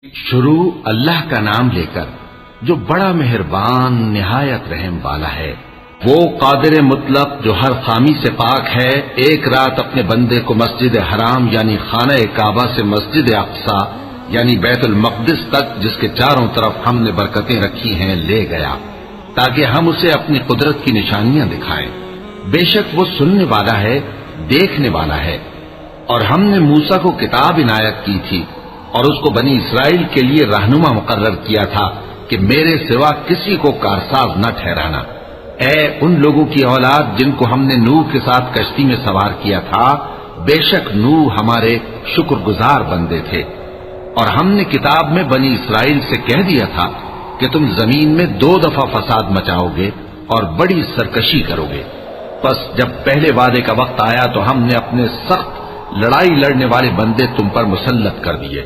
شروع اللہ کا نام لے کر جو بڑا مہربان نہایت رحم والا ہے۔ وہ قادر مطلق جو ہر خامی سے پاک ہے، ایک رات اپنے بندے کو مسجد حرام یعنی خانہ کعبہ سے مسجد اقصی یعنی بیت المقدس تک، جس کے چاروں طرف ہم نے برکتیں رکھی ہیں، لے گیا تاکہ ہم اسے اپنی قدرت کی نشانیاں دکھائیں۔ بے شک وہ سننے والا ہے، دیکھنے والا ہے۔ اور ہم نے موسیٰ کو کتاب عنایت کی تھی اور اس کو بنی اسرائیل کے لیے رہنما مقرر کیا تھا کہ میرے سوا کسی کو کارساز نہ ٹھہرانا۔ اے ان لوگوں کی اولاد جن کو ہم نے نوح کے ساتھ کشتی میں سوار کیا تھا، بے شک نوح ہمارے شکر گزار بندے تھے۔ اور ہم نے کتاب میں بنی اسرائیل سے کہہ دیا تھا کہ تم زمین میں 2 دفعہ فساد مچاؤ گے اور بڑی سرکشی کرو گے۔ پس جب پہلے وعدے کا وقت آیا تو ہم نے اپنے سخت لڑائی لڑنے والے بندے تم پر مسلط کر دیے،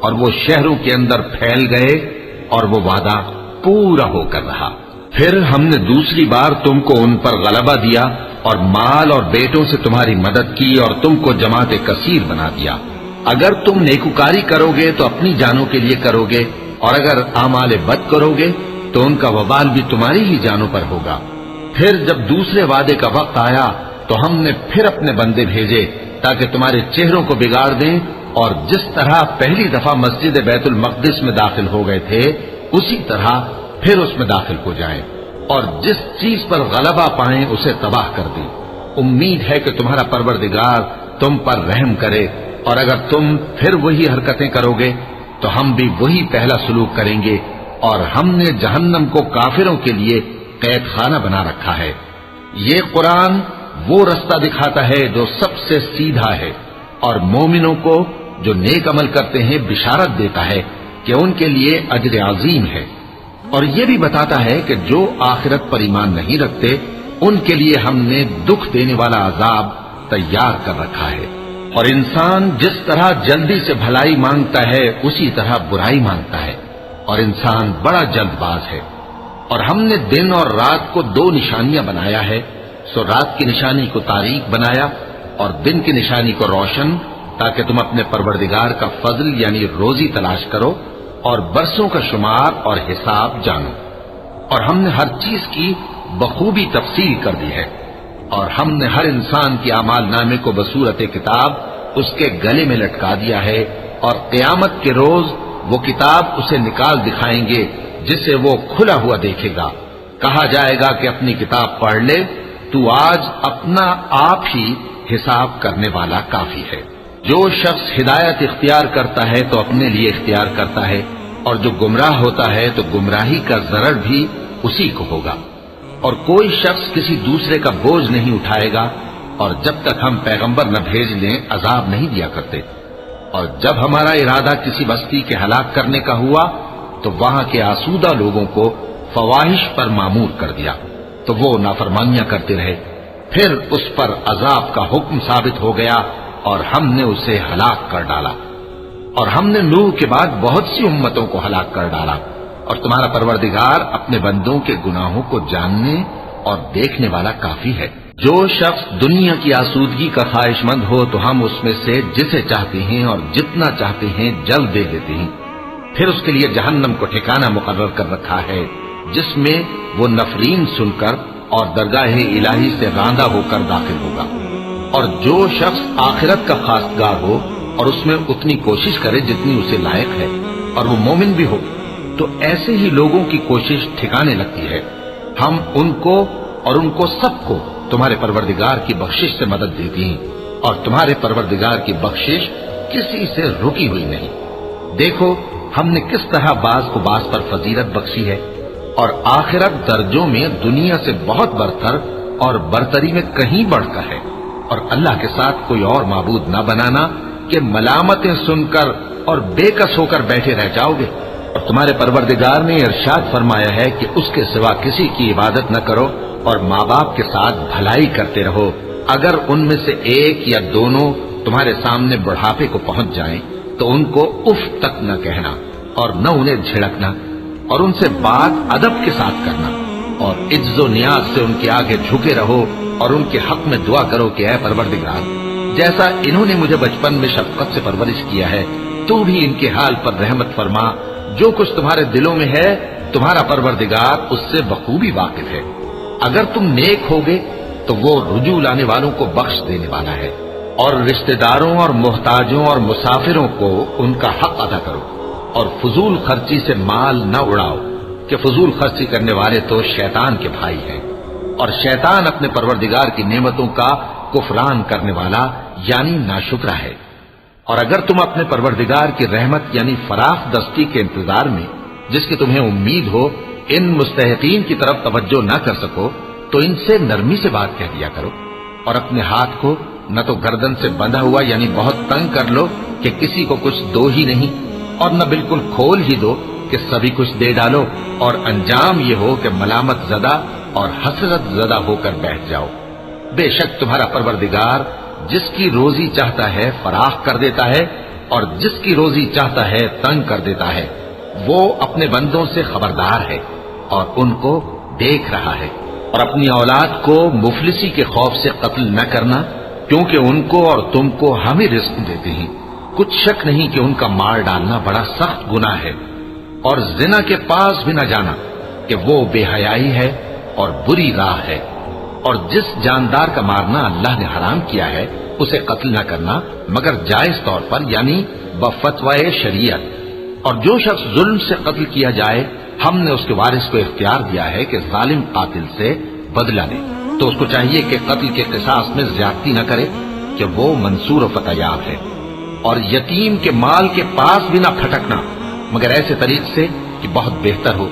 اور وہ شہروں کے اندر پھیل گئے اور وہ وعدہ پورا ہو کر رہا۔ پھر ہم نے دوسری بار تم کو ان پر غلبہ دیا اور مال اور بیٹوں سے تمہاری مدد کی اور تم کو جماعت کثیر بنا دیا۔ اگر تم نیکوکاری کرو گے تو اپنی جانوں کے لیے کرو گے، اور اگر اعمال بد کرو گے تو ان کا وبال بھی تمہاری ہی جانوں پر ہوگا۔ پھر جب دوسرے وعدے کا وقت آیا تو ہم نے پھر اپنے بندے بھیجے تاکہ تمہارے چہروں کو بگاڑ دیں، اور جس طرح پہلی دفعہ مسجد بیت المقدس میں داخل ہو گئے تھے اسی طرح پھر اس میں داخل ہو جائیں، اور جس چیز پر غلبہ پائیں اسے تباہ کر دیں۔ امید ہے کہ تمہارا پروردگار تم پر رحم کرے، اور اگر تم پھر وہی حرکتیں کرو گے تو ہم بھی وہی پہلا سلوک کریں گے، اور ہم نے جہنم کو کافروں کے لیے قید خانہ بنا رکھا ہے۔ یہ قرآن وہ رستہ دکھاتا ہے جو سب سے سیدھا ہے، اور مومنوں کو جو نیک عمل کرتے ہیں بشارت دیتا ہے کہ ان کے لیے اجر عظیم ہے، اور یہ بھی بتاتا ہے کہ جو آخرت پر ایمان نہیں رکھتے ان کے لیے ہم نے دکھ دینے والا عذاب تیار کر رکھا ہے۔ اور انسان جس طرح جلدی سے بھلائی مانگتا ہے اسی طرح برائی مانگتا ہے، اور انسان بڑا جلد باز ہے۔ اور ہم نے دن اور رات کو 2 نشانیاں بنایا ہے، سو رات کی نشانی کو تاریک بنایا اور دن کی نشانی کو روشن، تاکہ تم اپنے پروردگار کا فضل یعنی روزی تلاش کرو اور برسوں کا شمار اور حساب جانو۔ اور ہم نے ہر چیز کی بخوبی تفصیل کر دی ہے، اور ہم نے ہر انسان کی اعمال نامے کو بصورت کتاب اس کے گلے میں لٹکا دیا ہے، اور قیامت کے روز وہ کتاب اسے نکال دکھائیں گے جسے وہ کھلا ہوا دیکھے گا۔ کہا جائے گا کہ اپنی کتاب پڑھ لے، تو آج اپنا آپ ہی حساب کرنے والا کافی ہے۔ جو شخص ہدایت اختیار کرتا ہے تو اپنے لیے اختیار کرتا ہے، اور جو گمراہ ہوتا ہے تو گمراہی کا ضرر بھی اسی کو ہوگا۔ اور کوئی شخص کسی دوسرے کا بوجھ نہیں اٹھائے گا، اور جب تک ہم پیغمبر نہ بھیج لیں عذاب نہیں دیا کرتے۔ اور جب ہمارا ارادہ کسی بستی کے ہلاک کرنے کا ہوا تو وہاں کے آسودہ لوگوں کو فواحش پر معمور کر دیا، تو وہ نافرمانیاں کرتے رہے۔ پھر اس پر عذاب کا حکم ثابت ہو گیا اور ہم نے اسے ہلاک کر ڈالا۔ اور ہم نے نوح کے بعد بہت سی امتوں کو ہلاک کر ڈالا، اور تمہارا پروردگار اپنے بندوں کے گناہوں کو جاننے اور دیکھنے والا کافی ہے۔ جو شخص دنیا کی آسودگی کا خواہش مند ہو تو ہم اس میں سے جسے چاہتے ہیں اور جتنا چاہتے ہیں جلد دے دیتے ہیں۔ پھر اس کے لیے جہنم کو ٹھکانہ مقرر کر رکھا ہے، جس میں وہ نفرین سن کر اور درگاہ الہی سے راندہ ہو کر داخل ہوگا۔ اور جو شخص آخرت کا خواستگار ہو اور اس میں اتنی کوشش کرے جتنی اسے لائق ہے، اور وہ مومن بھی ہو، تو ایسے ہی لوگوں کی کوشش ٹھکانے لگتی ہے۔ ہم ان کو اور ان کو سب کو تمہارے پروردگار کی بخشش سے مدد دیتی ہیں، اور تمہارے پروردگار کی بخشش کسی سے رکی ہوئی نہیں۔ دیکھو ہم نے کس طرح بعض کو بعض پر فضیلت بخشی ہے، اور آخرت درجوں میں دنیا سے بہت برتر اور برتری میں کہیں بڑھ کر ہے۔ اور اللہ کے ساتھ کوئی اور معبود نہ بنانا کہ ملامتیں سن کر اور بے کس ہو کر بیٹھے رہ جاؤ گے۔ اور تمہارے پروردگار نے ارشاد فرمایا ہے کہ اس کے سوا کسی کی عبادت نہ کرو، اور ماں باپ کے ساتھ بھلائی کرتے رہو۔ اگر ان میں سے ایک یا دونوں تمہارے سامنے بڑھاپے کو پہنچ جائیں تو ان کو اف تک نہ کہنا، اور نہ انہیں جھڑکنا، اور ان سے بات ادب کے ساتھ کرنا، اور عجز و نیاز سے ان کے آگے جھکے رہو، اور ان کے حق میں دعا کرو کہ اے پروردگار، جیسا انہوں نے مجھے بچپن میں شفقت سے پرورش کیا ہے تو بھی ان کے حال پر رحمت فرما، جو کچھ تمہارے دلوں میں ہے تمہارا پروردگار اس سے بخوبی واقف ہے۔ اگر تم نیک ہوگے تو وہ رجوع لانے والوں کو بخش دینے والا ہے، اور رشتہ داروں اور محتاجوں اور مسافروں کو ان کا حق ادا کرو، اور فضول خرچی سے مال نہ اڑاؤ کہ فضول خرچی کرنے والے تو شیطان کے بھائی ہیں، اور شیطان اپنے پروردگار کی نعمتوں کا کفران کرنے والا یعنی ناشکرا ہے۔ اور اگر تم اپنے پروردگار کی رحمت یعنی فراخ دستی کے انتظار میں، جس کی تمہیں امید ہو، ان مستحقین کی طرف توجہ نہ کر سکو تو ان سے نرمی سے بات کہہ دیا کرو، اور اپنے ہاتھ کو نہ تو گردن سے بندھا ہوا یعنی بہت تنگ کر لو کہ کسی کو کچھ دو ہی نہیں، اور نہ بالکل کھول ہی دو کہ سبھی کچھ دے ڈالو، اور انجام یہ ہو کہ ملامت زدہ اور حسرت زدہ ہو کر بیٹھ جاؤ۔ بے شک تمہارا پروردگار جس کی روزی چاہتا ہے فراخ کر دیتا ہے، اور جس کی روزی چاہتا ہے تنگ کر دیتا ہے۔ وہ اپنے بندوں سے خبردار ہے اور ان کو دیکھ رہا ہے۔ اور اپنی اولاد کو مفلسی کے خوف سے قتل نہ کرنا، کیونکہ ان کو اور تم کو ہم ہی رزق دیتے ہیں۔ کچھ شک نہیں کہ ان کا مار ڈالنا بڑا سخت گناہ ہے، اور زنا کے پاس بھی نہ جانا کہ وہ بے حیائی ہے اور بری راہ ہے۔ اور جس جاندار کا مارنا اللہ نے حرام کیا ہے اسے قتل نہ کرنا مگر جائز طور پر یعنی بفتوائے شریعت۔ اور جو شخص ظلم سے قتل کیا جائے ہم نے اس کے وارث کو اختیار دیا ہے کہ ظالم قاتل سے بدلہ لے، تو اس کو چاہیے کہ قتل کے قصاص میں زیادتی نہ کرے کہ وہ منصور و فتح یاب ہے۔ اور یتیم کے مال کے پاس بھی نہ پھٹکنا مگر ایسے طریق سے کہ بہت بہتر ہو،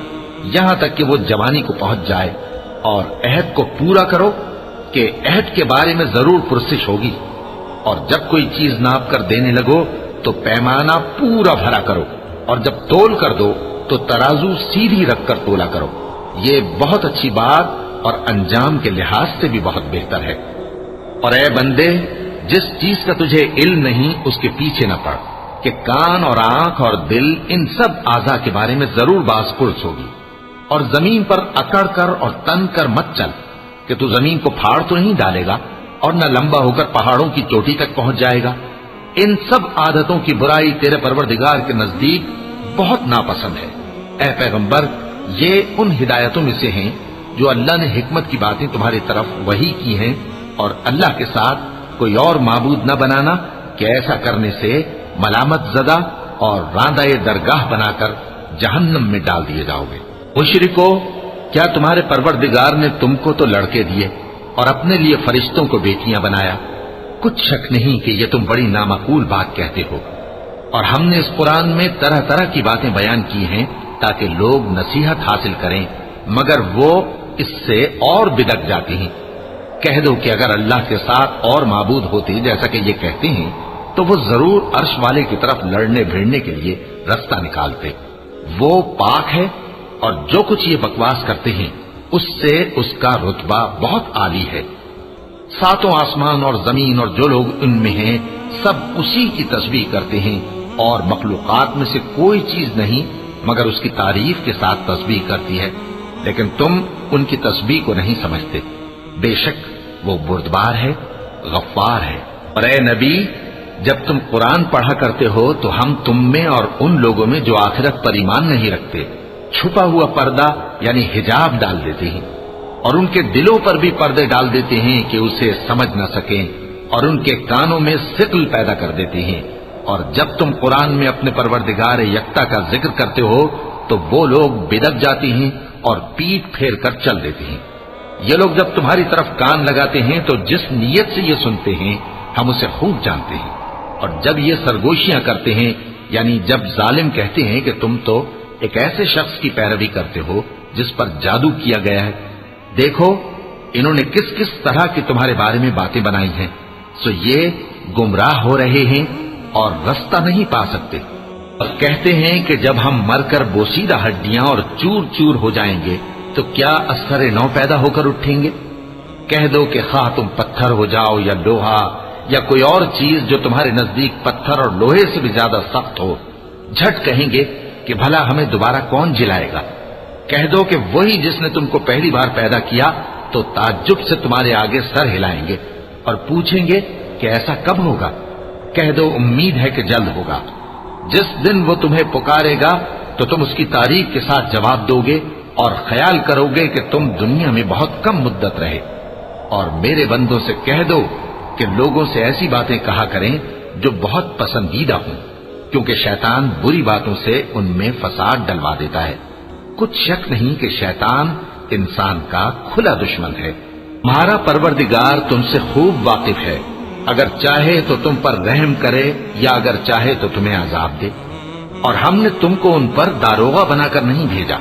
یہاں تک کہ وہ جوانی کو پہنچ جائے۔ اور عہد کو پورا کرو کہ عہد کے بارے میں ضرور پرسش ہوگی، اور جب کوئی چیز ناپ کر دینے لگو تو پیمانہ پورا بھرا کرو، اور جب تول کر دو تو ترازو سیدھی رکھ کر تولا کرو، یہ بہت اچھی بات اور انجام کے لحاظ سے بھی بہت بہتر ہے۔ اور اے بندے، جس چیز کا تجھے علم نہیں اس کے پیچھے نہ پڑ کہ کان اور آنکھ اور دل ان سب اعضاء کے بارے میں ضرور باز پرس ہوگی۔ اور زمین پر اکڑ کر اور تن کر مت چل کہ تو زمین کو پھاڑ تو نہیں ڈالے گا اور نہ لمبا ہو کر پہاڑوں کی چوٹی تک پہنچ جائے گا۔ ان سب عادتوں کی برائی تیرے پروردگار کے نزدیک بہت ناپسند ہے۔ اے پیغمبر، یہ ان ہدایتوں میں سے ہیں جو اللہ نے حکمت کی باتیں تمہاری طرف وحی کی ہیں، اور اللہ کے ساتھ کوئی اور معبود نہ بنانا کہ ایسا کرنے سے ملامت زدہ اور راندہ درگاہ بنا کر جہنم میں ڈال دیے جاؤ گے۔ مشرکو، کیا تمہارے پروردگار نے تم کو تو لڑکے دیے اور اپنے لیے فرشتوں کو بیٹیاں بنایا؟ کچھ شک نہیں کہ یہ تم بڑی نامعقول بات کہتے ہو، اور ہم نے اس قرآن میں طرح طرح کی باتیں بیان کی ہیں تاکہ لوگ نصیحت حاصل کریں، مگر وہ اس سے اور بگڑ جاتے ہیں۔ کہہ دو کہ اگر اللہ کے ساتھ اور معبود ہوتے جیسا کہ یہ کہتے ہیں تو وہ ضرور عرش والے کی طرف لڑنے بھیڑنے کے لیے رستہ نکالتے۔ وہ پاک ہے، اور جو کچھ یہ بکواس کرتے ہیں اس سے اس کا رتبہ بہت عالی ہے۔ ساتوں آسمان اور زمین اور جو لوگ ان میں ہیں سب اسی کی تسبیح کرتے ہیں، اور مخلوقات میں سے کوئی چیز نہیں مگر اس کی تعریف کے ساتھ تسبیح کرتی ہے، لیکن تم ان کی تسبیح کو نہیں سمجھتے۔ بے شک وہ بردبار ہے، غفار ہے۔ اور اے نبی، جب تم قرآن پڑھا کرتے ہو تو ہم تم میں اور ان لوگوں میں جو آخرت پر ایمان نہیں رکھتے چھپا ہوا پردہ یعنی حجاب ڈال دیتے ہیں، اور ان کے دلوں پر بھی پردے ڈال دیتے ہیں کہ اسے سمجھ نہ سکیں، اور ان کے کانوں میں ثقل پیدا کر دیتے ہیں۔ اور جب تم قرآن میں اپنے پروردگار یکتا کا ذکر کرتے ہو تو وہ لوگ بدک جاتے ہیں اور پیٹ پھیر کر چل دیتے ہیں۔ یہ لوگ جب تمہاری طرف کان لگاتے ہیں تو جس نیت سے یہ سنتے ہیں ہم اسے خوب جانتے ہیں، اور جب یہ سرگوشیاں کرتے ہیں یعنی جب ظالم کہتے ہیں کہ تم تو ایک ایسے شخص کی پیروی کرتے ہو جس پر جادو کیا گیا ہے، دیکھو انہوں نے کس کس طرح کی تمہارے بارے میں باتیں بنائی ہیں، سو یہ گمراہ ہو رہے ہیں اور رستہ نہیں پا سکتے۔ اور کہتے ہیں کہ جب ہم مر کر بوسیدہ ہڈیاں اور چور چور ہو جائیں گے تو کیا اثر نو پیدا ہو کر اٹھیں گے؟ کہہ دو کہ خواہ تم پتھر ہو جاؤ یا لوہا یا کوئی اور چیز جو تمہارے نزدیک پتھر اور لوہے سے بھی زیادہ سخت ہو، جھٹ کہیں گے کہ بھلا ہمیں دوبارہ کون جلائے گا؟ کہہ دو کہ وہی جس نے تم کو پہلی بار پیدا کیا تو تعجب سے تمہارے آگے سر ہلائیں گے اور پوچھیں گے کہ ایسا کب ہوگا؟ کہہ دو امید ہے کہ جلد ہوگا۔ جس دن وہ تمہیں پکارے گا تو تم اس کی تعریف کے ساتھ جواب دو گے اور خیال کرو گے کہ تم دنیا میں بہت کم مدت رہے۔ اور میرے بندوں سے کہہ دو کہ لوگوں سے ایسی باتیں کہا کریں جو بہت پسندیدہ ہوں، کیونکہ شیطان بری باتوں سے ان میں فساد ڈلوا دیتا ہے۔ کچھ شک نہیں کہ شیطان انسان کا کھلا دشمن ہے۔ تمہارا پروردگار تم سے خوب واقف ہے، اگر چاہے تو تم پر رحم کرے یا اگر چاہے تو تمہیں عذاب دے۔ اور ہم نے تم کو ان پر داروغہ بنا کر نہیں بھیجا،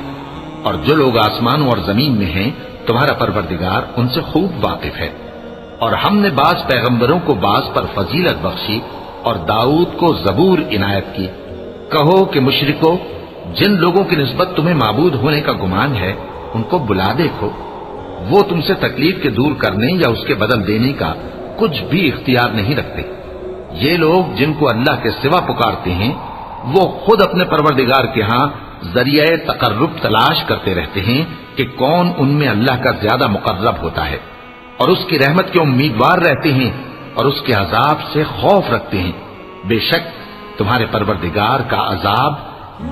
اور جو لوگ آسمانوں اور زمین میں ہیں تمہارا پروردگار ان سے خوب واقف ہے۔ اور ہم نے بعض پیغمبروں کو بعض پر فضیلت بخشی اور داؤد کو زبور عنایت کی۔ کہو کہ مشرکو، جن لوگوں کی نسبت تمہیں معبود ہونے کا گمان ہے ان کو بلا دیکھو، وہ تم سے تکلیف کے دور کرنے یا اس کے بدل دینے کا کچھ بھی اختیار نہیں رکھتے۔ یہ لوگ جن کو اللہ کے سوا پکارتے ہیں وہ خود اپنے پروردگار کے ہاں ذریعہ تقرب تلاش کرتے رہتے ہیں کہ کون ان میں اللہ کا زیادہ مقرب ہوتا ہے، اور اس کی رحمت کے امیدوار رہتے ہیں اور اس کے عذاب سے خوف رکھتے ہیں۔ بے شک تمہارے پروردگار کا عذاب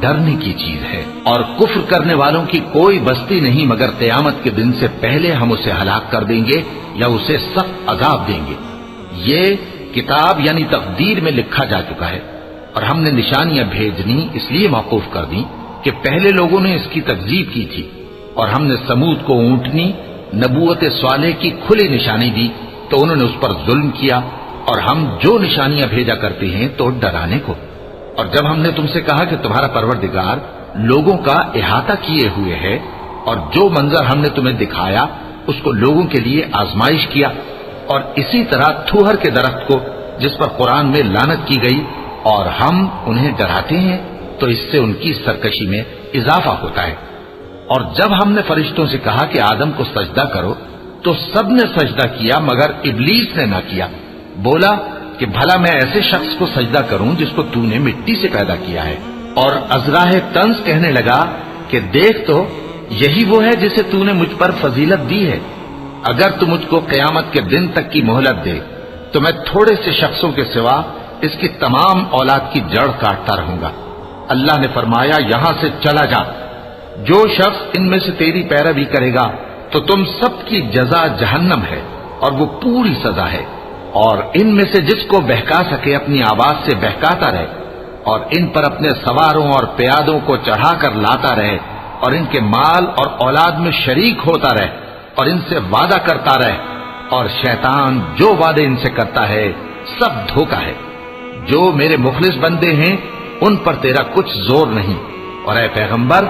ڈرنے کی چیز ہے، اور کفر کرنے والوں کی کوئی بستی نہیں مگر قیامت کے دن سے پہلے ہم اسے ہلاک کر دیں گے یا اسے سخت عذاب دیں گے۔ یہ کتاب یعنی تقدیر میں لکھا جا چکا ہے، اور ہم نے نشانیاں بھیجنی اس لیے موقوف کر دیں کہ پہلے لوگوں نے اس کی تکذیب کی تھی، اور ہم نے سمود کو اونٹنی نبوت صالح کی کھلی نشانی دی تو انہوں نے اس پر ظلم کیا، اور ہم جو نشانیاں بھیجا کرتے ہیں تو ڈرانے کو۔ اور جب ہم نے تم سے کہا کہ تمہارا پروردگار لوگوں کا احاطہ کیے ہوئے ہے، اور جو منظر ہم نے تمہیں دکھایا اس کو لوگوں کے لیے آزمائش کیا، اور اسی طرح تھوہر کے درخت کو جس پر قرآن میں لعنت کی گئی، اور ہم انہیں ڈراتے ہیں تو اس سے ان کی سرکشی میں اضافہ ہوتا ہے۔ اور جب ہم نے فرشتوں سے کہا کہ آدم کو سجدہ کرو تو سب نے سجدہ کیا مگر ابلیس نے نہ کیا، بولا کہ بھلا میں ایسے شخص کو سجدہ کروں جس کو تو نے مٹی سے پیدا کیا ہے۔ اور ازراہ طنز کہنے لگا کہ دیکھ تو یہی وہ ہے جسے تو نے مجھ پر فضیلت دی ہے، اگر تو مجھ کو قیامت کے دن تک کی مہلت دے تو میں تھوڑے سے شخصوں کے سوا اس کی تمام اولاد کی جڑ کاٹتا رہوں گا۔ اللہ نے فرمایا یہاں سے چلا جا، جو شخص ان میں سے تیری پیروی کرے گا تو تم سب کی جزا جہنم ہے اور وہ پوری سزا ہے، اور ان میں سے جس کو بہکا سکے اپنی آواز سے بہکاتا رہے، اور ان پر اپنے سواروں اور پیادوں کو چڑھا کر لاتا رہے، اور ان کے مال اور اولاد میں شریک ہوتا رہے، اور ان سے وعدہ کرتا رہے، اور شیطان جو وعدے ان سے کرتا ہے سب دھوکہ ہے۔ جو میرے مخلص بندے ہیں ان پر تیرا کچھ زور نہیں، اور اے پیغمبر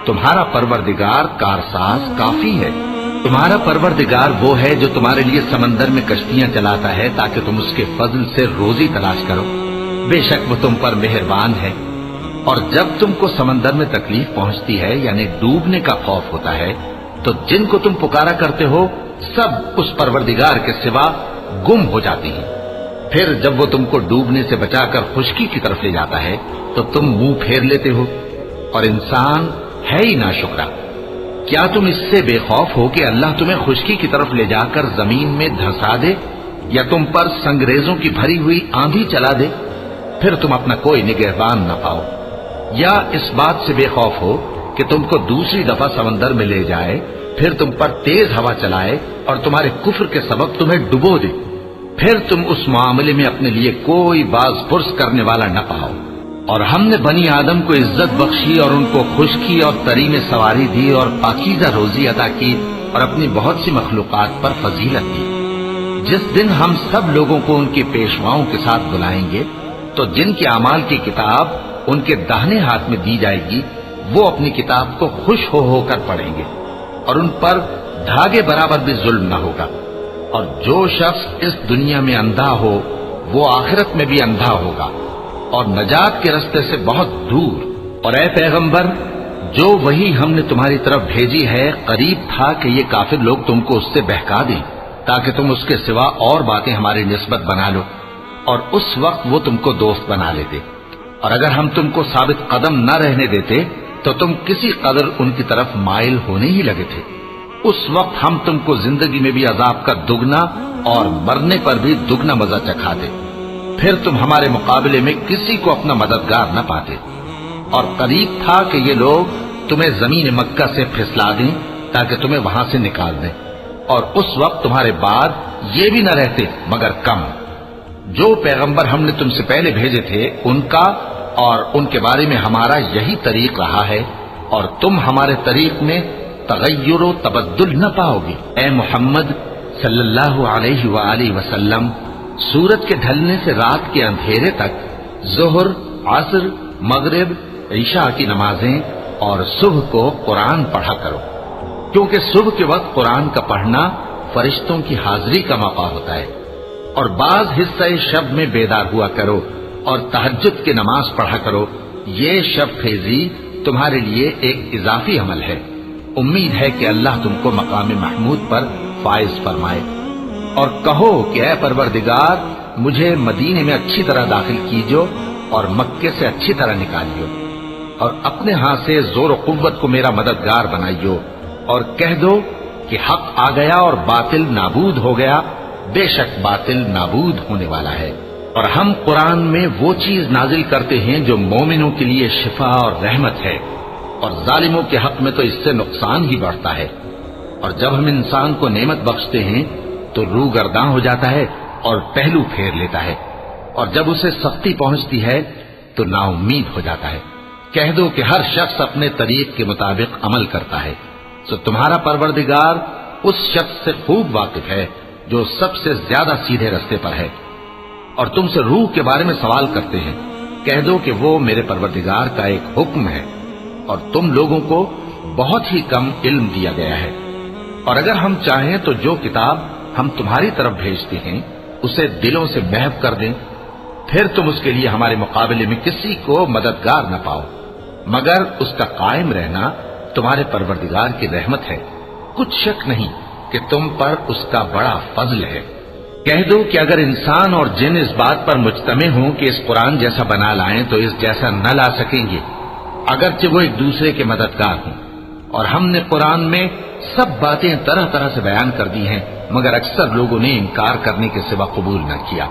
تمہارا پروردگار کارساز کافی ہے۔ تمہارا پروردگار وہ ہے جو تمہارے لیے سمندر میں کشتیاں چلاتا ہے تاکہ تم اس کے فضل سے روزی تلاش کرو، بے شک وہ تم پر مہربان ہے۔ اور جب تم کو سمندر میں تکلیف پہنچتی ہے یعنی ڈوبنے کا خوف ہوتا ہے تو جن کو تم پکارا کرتے ہو سب اس پروردگار کے سوا گم ہو جاتی ہیں۔ پھر جب وہ تم کو ڈوبنے سے بچا کر خشکی کی طرف لے جاتا ہے تو تم منہ پھیر لیتے ہو، اور انسان ہے ہی ناشکرا۔ کیا تم اس سے بے خوف ہو کہ اللہ تمہیں خشکی کی طرف لے جا کر زمین میں دھنسا دے یا تم پر سنگریزوں کی بھری ہوئی آندھی چلا دے، پھر تم اپنا کوئی نگہبان نہ پاؤ؟ یا اس بات سے بے خوف ہو کہ تم کو دوسری دفعہ سمندر میں لے جائے، پھر تم پر تیز ہوا چلائے اور تمہارے کفر کے سبب تمہیں ڈبو دے، پھر تم اس معاملے میں اپنے لیے کوئی باز پرس کرنے والا نہ پاؤ؟ اور ہم نے بنی آدم کو عزت بخشی اور ان کو خشکی اور تری میں سواری دی اور پاکیزہ روزی عطا کی اور اپنی بہت سی مخلوقات پر فضیلت دی۔ جس دن ہم سب لوگوں کو ان کے پیشواؤں کے ساتھ بلائیں گے تو جن کے اعمال کی کتاب ان کے داہنے ہاتھ میں دی جائے گی وہ اپنی کتاب کو خوش ہو کر پڑھیں گے، اور ان پر دھاگے برابر بھی ظلم نہ ہوگا۔ اور جو شخص اس دنیا میں اندھا ہو وہ آخرت میں بھی اندھا ہوگا اور نجات کے رستے سے بہت دور۔ اور اے پیغمبر جو وہی ہم نے تمہاری طرف بھیجی ہے قریب تھا کہ یہ کافر لوگ تم کو اس سے بہکا دیں تاکہ تم اس کے سوا اور باتیں ہماری نسبت بنا لو، اور اس وقت وہ تم کو دوست بنا لیتے، اور اگر ہم تم کو ثابت قدم نہ رہنے دیتے تو تم کسی قدر ان کی طرف مائل ہونے ہی لگے تھے۔ اس وقت ہم تم کو زندگی میں بھی عذاب کا دگنا اور مرنے پر بھی دگنا مزہ چکھا دے۔ پھر تم ہمارے مقابلے میں کسی کو اپنا مددگار نہ پاتے، اور قریب تھا کہ یہ لوگ تمہیں زمین مکہ سے پھسلا دیں تاکہ تمہیں وہاں سے نکال دیں، اور اس وقت تمہارے بعد یہ بھی نہ رہتے مگر کم۔ جو پیغمبر ہم نے تم سے پہلے بھیجے تھے ان کا اور ان کے بارے میں ہمارا یہی طریق رہا ہے، اور تم ہمارے طریق میں تغیر و تبدل نہ پاؤ گے۔ اے محمد صلی اللہ علیہ وآلہ وسلم، سورج کے ڈھلنے سے رات کے اندھیرے تک ظہر، عصر، مغرب، عشاء کی نمازیں اور صبح کو قرآن پڑھا کرو، کیونکہ صبح کے وقت قرآن کا پڑھنا فرشتوں کی حاضری کا موقع ہوتا ہے، اور بعض حصہ شب میں بیدار ہوا کرو اور تہجد کی نماز پڑھا کرو۔ یہ شب خیزی تمہارے لیے ایک اضافی عمل ہے۔ امید ہے کہ اللہ تم کو مقام محمود پر فائز فرمائے۔ اور کہو کہ اے پروردگار، مجھے مدینے میں اچھی طرح داخل کیجو اور مکے سے اچھی طرح نکالیو، اور اپنے ہاتھ سے زور و قوت کو میرا مددگار بنائیو، اور کہہ دو کہ حق آ گیا اور باطل نابود ہو گیا، بے شک باطل نابود ہونے والا ہے۔ اور ہم قرآن میں وہ چیز نازل کرتے ہیں جو مومنوں کے لیے شفا اور رحمت ہے، اور ظالموں کے حق میں تو اس سے نقصان ہی بڑھتا ہے۔ اور جب ہم انسان کو نعمت بخشتے ہیں تو روح گرداں ہو جاتا ہے اور پہلو پھیر لیتا ہے، اور جب اسے سختی پہنچتی ہے تو نا امید ہو جاتا ہے۔ کہہ دو کہ ہر شخص اپنے طریق کے مطابق عمل کرتا ہے، تو تمہارا پروردگار اس شخص سے خوب واقف ہے جو سب سے زیادہ سیدھے رستے پر ہے۔ اور تم سے روح کے بارے میں سوال کرتے ہیں، کہہ دو کہ وہ میرے پروردگار کا ایک حکم ہے، اور تم لوگوں کو بہت ہی کم علم دیا گیا ہے۔ اور اگر ہم چاہیں تو جو کتاب ہم تمہاری طرف بھیجتے ہیں اسے دلوں سے محو کر دیں، پھر تم اس کے لیے ہمارے مقابلے میں کسی کو مددگار نہ پاؤ، مگر اس کا قائم رہنا تمہارے پروردگار کی رحمت ہے، کچھ شک نہیں کہ تم پر اس کا بڑا فضل ہے۔ کہہ دو کہ اگر انسان اور جن اس بات پر مجتمع ہوں کہ اس قرآن جیسا بنا لائیں تو اس جیسا نہ لا سکیں گے، اگرچہ وہ ایک دوسرے کے مددگار ہوں۔ اور ہم نے قرآن میں سب باتیں طرح طرح سے بیان کر دی ہیں، مگر اکثر لوگوں نے انکار کرنے کے سوا قبول نہ کیا،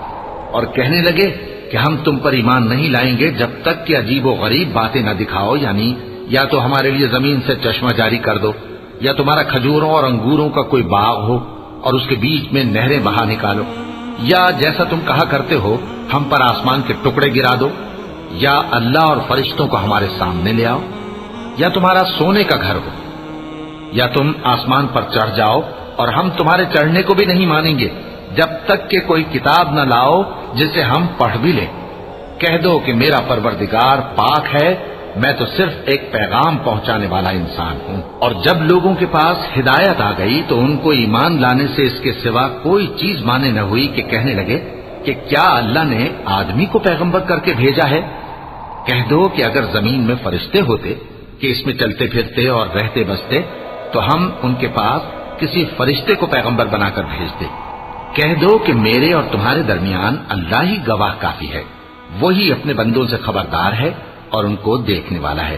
اور کہنے لگے کہ ہم تم پر ایمان نہیں لائیں گے جب تک کہ عجیب و غریب باتیں نہ دکھاؤ، یعنی یا تو ہمارے لیے زمین سے چشمہ جاری کر دو، یا تمہارا کھجوروں اور انگوروں کا کوئی باغ ہو اور اس کے بیچ میں نہریں بہا نکالو، یا جیسا تم کہا کرتے ہو ہم پر آسمان کے ٹکڑے گرا دو، یا اللہ اور فرشتوں کو ہمارے سامنے لے آؤ، یا تمہارا سونے کا گھر ہو، یا تم آسمان پر چڑھ جاؤ اور ہم تمہارے چڑھنے کو بھی نہیں مانیں گے جب تک کہ کوئی کتاب نہ لاؤ جسے ہم پڑھ بھی لیں۔ کہہ دو کہ میرا پروردگار پاک ہے، میں تو صرف ایک پیغام پہنچانے والا انسان ہوں۔ اور جب لوگوں کے پاس ہدایت آ گئی تو ان کو ایمان لانے سے اس کے سوا کوئی چیز مانے نہ ہوئی کہ کہنے لگے کہ کیا اللہ نے آدمی کو پیغمبر کر کے بھیجا ہے؟ کہہ دو کہ اگر زمین میں فرشتے ہوتے کہ اس میں چلتے پھرتے اور رہتے بستے تو ہم ان کے پاس کسی فرشتے کو پیغمبر بنا کر بھیجتے۔ کہہ دو کہ میرے اور تمہارے درمیان اللہ ہی گواہ کافی ہے، وہی اپنے بندوں سے خبردار ہے اور ان کو دیکھنے والا ہے۔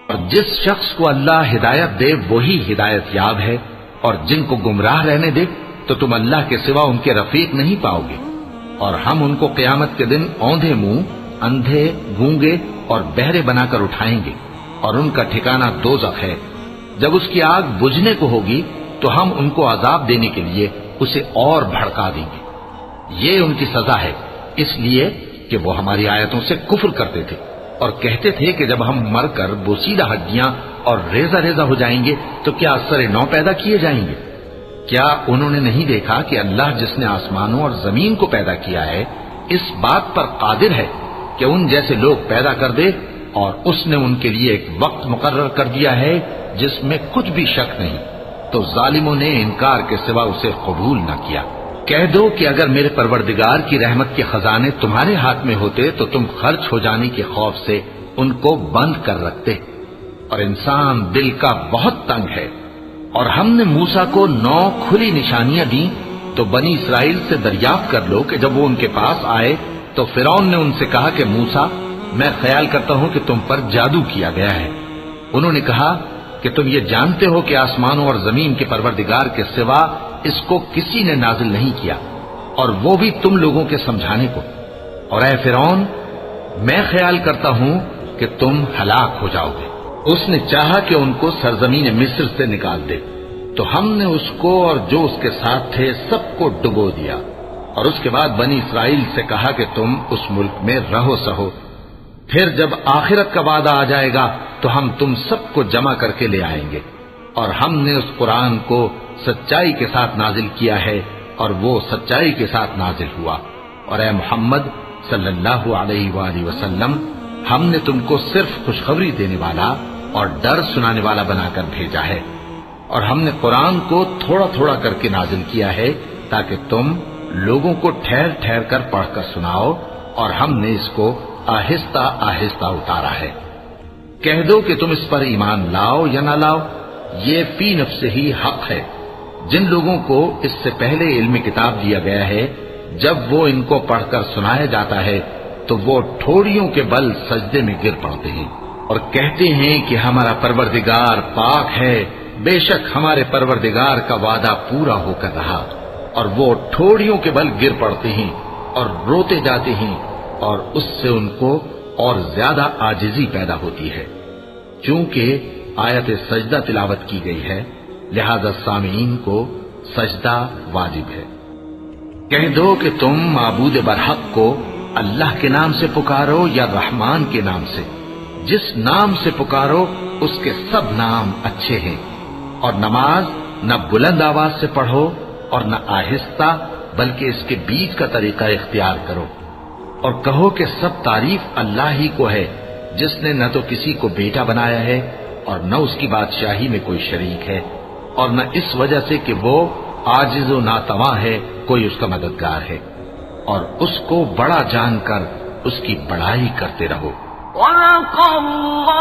اور جس شخص کو اللہ ہدایت دے وہی ہدایت یاب ہے، اور جن کو گمراہ رہنے دے تو تم اللہ کے سوا ان کے رفیق نہیں پاؤ گے۔ اور ہم ان کو قیامت کے دن اوندھے منہ، اندھے، گونگے اور بہرے بنا کر اٹھائیں گے، اور ان کا ٹھکانہ دوزخ ہے۔ جب اس کی آگ بجھنے کو ہوگی تو ہم ان کو عذاب دینے کے لیے اسے اور بھڑکا دیں گے۔ یہ ان کی سزا ہے، اس لیے کہ وہ ہماری آیتوں سے کفر کرتے تھے اور کہتے تھے کہ جب ہم مر کر بوسیدہ ہڈیاں اور ریزہ ریزہ ہو جائیں گے تو کیا اثر نو پیدا کیے جائیں گے؟ کیا انہوں نے نہیں دیکھا کہ اللہ جس نے آسمانوں اور زمین کو پیدا کیا ہے اس بات پر قادر ہے کہ ان جیسے لوگ پیدا کر دے، اور اس نے ان کے لیے ایک وقت مقرر کر دیا ہے جس میں کچھ بھی شک نہیں، تو ظالموں نے انکار کے سوا اسے قبول نہ کیا۔ کہہ دو کہ اگر میرے پروردگار کی رحمت کے خزانے تمہارے ہاتھ میں ہوتے تو تم خرچ ہو جانے کے خوف سے ان کو بند کر رکھتے، اور انسان دل کا بہت تنگ ہے۔ اور ہم نے موسیٰ کو 9 کھلی نشانیاں دیں تو بنی اسرائیل سے دریافت کر لو کہ جب وہ ان کے پاس آئے تو فرعون نے ان سے کہا کہ موسیٰ، میں خیال کرتا ہوں کہ تم پر جادو کیا گیا ہے۔ انہوں نے کہا کہ تم یہ جانتے ہو کہ آسمانوں اور زمین کے پروردگار کے سوا اس کو کسی نے نازل نہیں کیا، اور وہ بھی تم لوگوں کے سمجھانے کو۔ اور اے فرعون، میں خیال کرتا ہوں کہ تم ہلاک ہو جاؤ گے۔ اس نے چاہا کہ ان کو سرزمین مصر سے نکال دے، تو ہم نے اس کو اور جو اس کے ساتھ تھے سب کو ڈبو دیا، اور اس کے بعد بنی اسرائیل سے کہا کہ تم اس ملک میں رہو سہو، پھر جب آخرت کا وعدہ آ جائے گا تو ہم تم سب کو جمع کر کے لے آئیں گے۔ اور ہم نے اس قرآن کو سچائی کے ساتھ نازل کیا ہے، اور وہ سچائی کے ساتھ نازل ہوا۔ اور اے محمد صلی اللہ علیہ وآلہ وسلم، ہم نے تم کو صرف خوشخبری دینے والا اور ڈر سنانے والا بنا کر بھیجا ہے، اور ہم نے قرآن کو تھوڑا تھوڑا کر کے نازل کیا ہے تاکہ تم لوگوں کو ٹھہر ٹھہر کر پڑھ کر سناؤ، اور ہم نے اس کو آہستہ آہستہ اتارا ہے۔ کہہ دو کہ تم اس پر ایمان لاؤ یا نہ لاؤ، یہ فی نفس ہی حق ہے۔ جن لوگوں کو اس سے پہلے علم کتاب دیا گیا ہے، جب وہ ان کو پڑھ کر سنایا جاتا ہے تو وہ ٹھوڑیوں کے بل سجدے میں گر پڑتے ہیں اور کہتے ہیں کہ ہمارا پروردگار پاک ہے، بے شک ہمارے پروردگار کا وعدہ پورا ہو کر رہا۔ اور وہ ٹھوڑیوں کے بل گر پڑتے ہیں اور روتے جاتے ہیں، اور اس سے ان کو اور زیادہ عاجزی پیدا ہوتی ہے۔ چونکہ آیت سجدہ تلاوت کی گئی ہے، لہذا سامعین کو سجدہ واجب ہے۔ کہہ دو کہ تم معبود برحق کو اللہ کے نام سے پکارو یا رحمان کے نام سے، جس نام سے پکارو اس کے سب نام اچھے ہیں، اور نماز نہ بلند آواز سے پڑھو اور نہ آہستہ، بلکہ اس کے بیچ کا طریقہ اختیار کرو، اور کہو کہ سب تعریف اللہ ہی کو ہے، جس نے نہ تو کسی کو بیٹا بنایا ہے اور نہ اس کی بادشاہی میں کوئی شریک ہے، اور نہ اس وجہ سے کہ وہ عاجز و ناتواں ہے کوئی اس کا مددگار ہے، اور اس کو بڑا جان کر اس کی بڑائی کرتے رہو۔ وَلَقَ اللَّهُ